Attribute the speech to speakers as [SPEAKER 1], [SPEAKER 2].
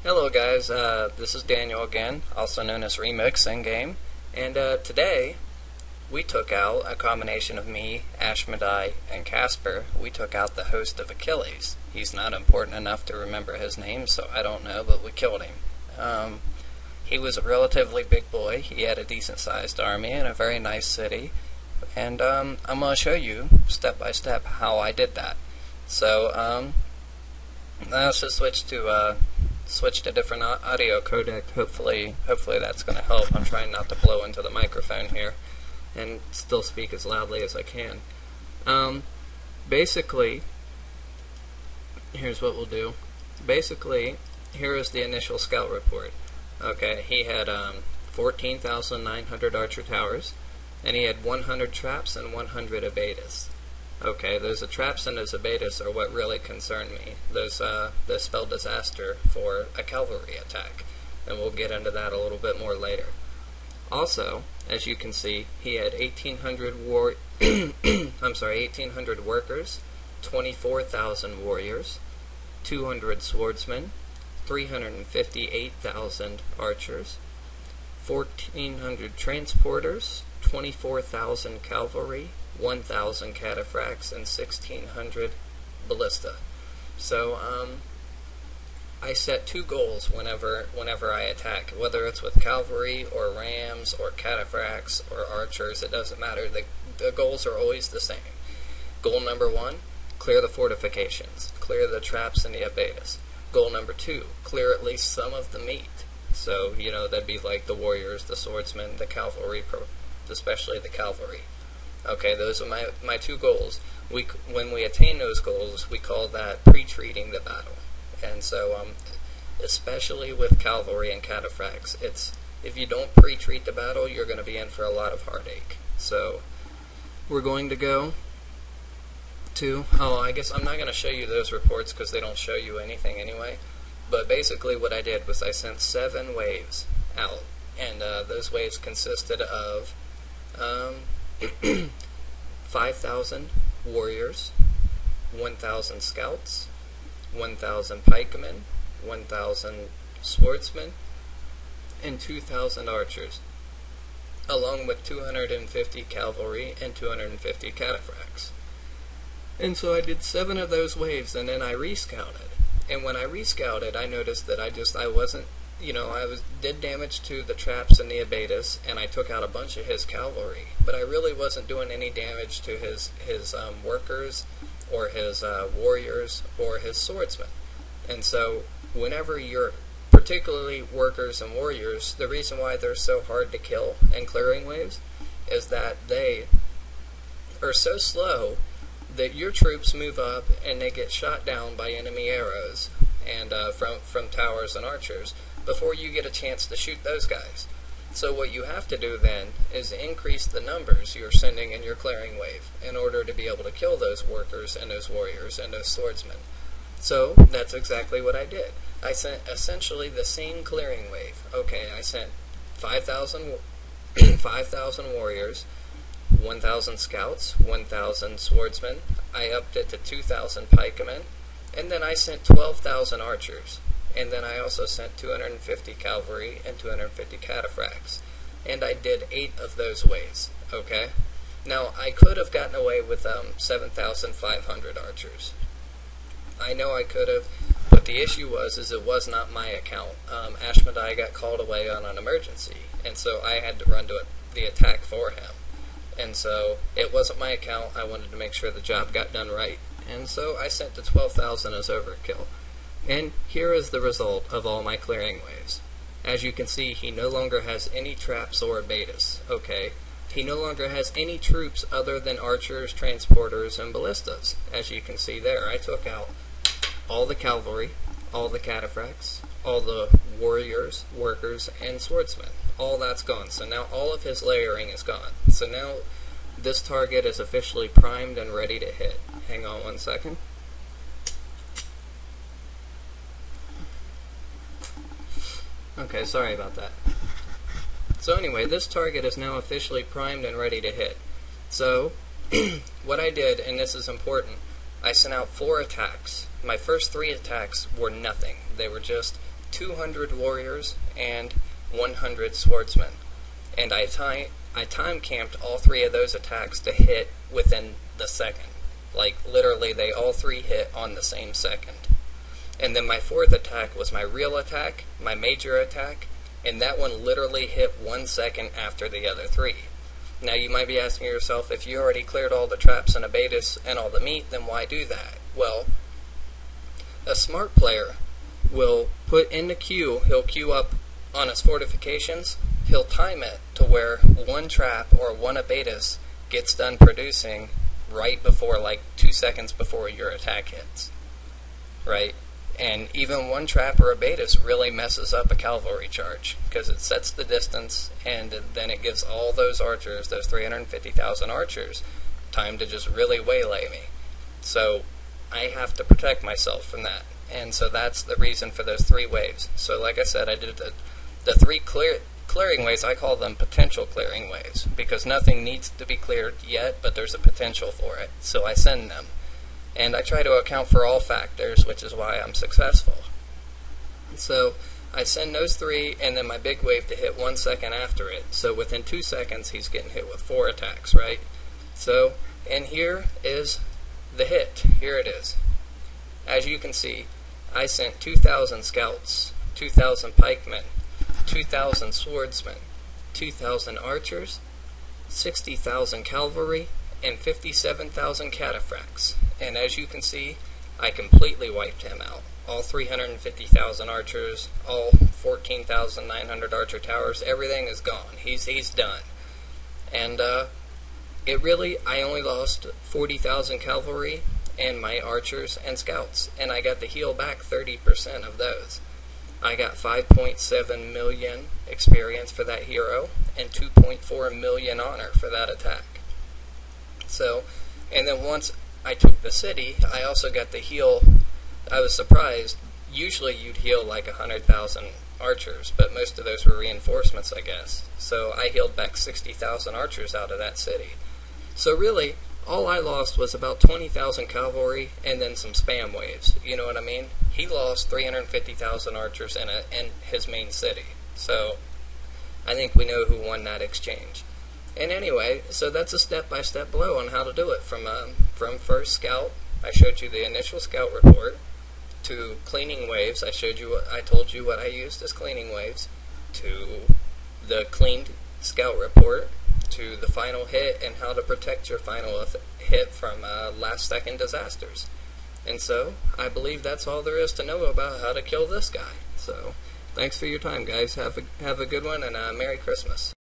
[SPEAKER 1] Hello guys, this is Daniel again, also known as Remix in game, and today we took out a combination of me, Ashmedai, and Casper. We took out the host of Achilles. He's not important enough to remember his name, so I don't know, but we killed him. He was a relatively big boy. He had a decent sized army in a very nice city, and I'm going to show you step by step how I did that. So let's just switch to different audio codec. Hopefully that's going to help. I'm trying not to blow into the microphone here and still speak as loudly as I can. Basically, here's what we'll do. Basically, here is the initial scout report. Okay, he had 14,900 archer towers, and he had 100 traps and 100 abatis. Okay, those traps and those abatis are what really concern me. Those spell disaster for a cavalry attack, and we'll get into that a little bit more later. Also, as you can see, he had 1,800 1,800 workers, 24,000 warriors, 200 swordsmen, 358,000 archers, 1,400 transporters, 24,000 cavalry, 1,000 cataphracts, and 1,600 ballista. So I set two goals whenever I attack, whether it's with cavalry or rams or cataphracts or archers. It doesn't matter. The goals are always the same. Goal number 1, clear the fortifications, clear the traps and the abatis. Goal number 2, clear at least some of the meat. So, that'd be like the warriors, the swordsmen, the cavalry, especially the cavalry. Okay, those are my two goals. When we attain those goals, we call that pre-treating the battle. And so, especially with cavalry and cataphracts, if you don't pre-treat the battle, you're going to be in for a lot of heartache. So, we're going to go to, I guess I'm not going to show you those reports because they don't show you anything anyway. But basically what I did was I sent 7 waves out, and those waves consisted of 5,000 warriors, 1,000 scouts, 1,000 pikemen, 1,000 swordsmen, and 2,000 archers, along with 250 cavalry and 250 cataphracts. And so I did 7 of those waves, and then I rescouted. And when I rescouted, I noticed that I wasn't, did damage to the traps and the abatis, and I took out a bunch of his cavalry, but I really wasn't doing any damage to his workers or his warriors or his swordsmen. And so whenever you're, particularly workers and warriors, the reason why they're so hard to kill in clearing waves is that they are so slow that your troops move up and they get shot down by enemy arrows and from towers and archers before you get a chance to shoot those guys. So what you have to do then is increase the numbers you're sending in your clearing wave in order to be able to kill those workers and those warriors and those swordsmen. So that's exactly what I did. I sent essentially the same clearing wave. Okay, I sent 5,000 warriors, 1,000 scouts, 1,000 swordsmen. I upped it to 2,000 pikemen, and then I sent 12,000 archers. And then I also sent 250 cavalry and 250 cataphracts. And I did 8 of those waves, okay? Now, I could have gotten away with 7,500 archers. I know I could have, but the issue is it was not my account. Ashmedai got called away on an emergency, and so I had to run to the attack for him. And so it wasn't my account. I wanted to make sure the job got done right. And so I sent the 12,000 as overkill. And here is the result of all my clearing waves. As you can see, he no longer has any traps or abatis. Okay, he no longer has any troops other than archers, transporters, and ballistas. As you can see there, I took out all the cavalry, all the cataphracts, all the warriors, workers, and swordsmen. All that's gone. So now all of his layering is gone. So now this target is officially primed and ready to hit. Hang on one second. Okay, sorry about that. So anyway, this target is now officially primed and ready to hit. So what I did, and this is important, I sent out 4 attacks. My first 3 attacks were nothing. They were just 200 warriors, and 100 swordsmen. And I time camped all 3 of those attacks to hit within the second. Like, literally, they all 3 hit on the same second. And then my 4th attack was my real attack, my major attack, and that one literally hit 1 second after the other 3. Now, you might be asking yourself, if you already cleared all the traps and abatis and all the meat, then why do that? Well, a smart player will put in the queue, he'll queue up on his fortifications, he'll time it to where 1 trap or 1 abatis gets done producing right before, like 2 seconds before your attack hits, right? And even 1 trap or abatis really messes up a cavalry charge, because it sets the distance, and then it gives all those archers, those 350,000 archers, time to just really waylay me. So I have to protect myself from that. And so that's the reason for those 3 waves. So like I said, I did the 3 clearing waves. I call them potential clearing waves, because nothing needs to be cleared yet, but there's a potential for it. So I send them. And I try to account for all factors, which is why I'm successful. So I send those 3, and then my big wave to hit 1 second after it. So within 2 seconds, he's getting hit with 4 attacks, right? So, and here is the hit. Here it is. As you can see, I sent 2,000 scouts, 2,000 pikemen, 2,000 swordsmen, 2,000 archers, 60,000 cavalry, and 57,000 cataphracts. And as you can see, I completely wiped him out. All 350,000 archers, all 14,900 archer towers, everything is gone. He's done. And I only lost 40,000 cavalry and my archers and scouts, and I got to heal back 30% of those. I got 5.7 million experience for that hero, and 2.4 million honor for that attack. So, and then once I took the city, I also got to heal. I was surprised. Usually you'd heal like 100,000 archers, but most of those were reinforcements, I guess. So I healed back 60,000 archers out of that city. So really, all I lost was about 20,000 cavalry and then some spam waves. You know what I mean? He lost 350,000 archers in his main city. So I think we know who won that exchange. And anyway, so that's a step-by-step blow on how to do it. From first scout, I showed you the initial scout report, to cleaning waves. I told you what I used as cleaning waves, to the cleaned scout report, to the final hit and how to protect your final hit from last-second disasters. And so, I believe that's all there is to know about how to kill this guy. So, thanks for your time, guys. Have a good one, and Merry Christmas.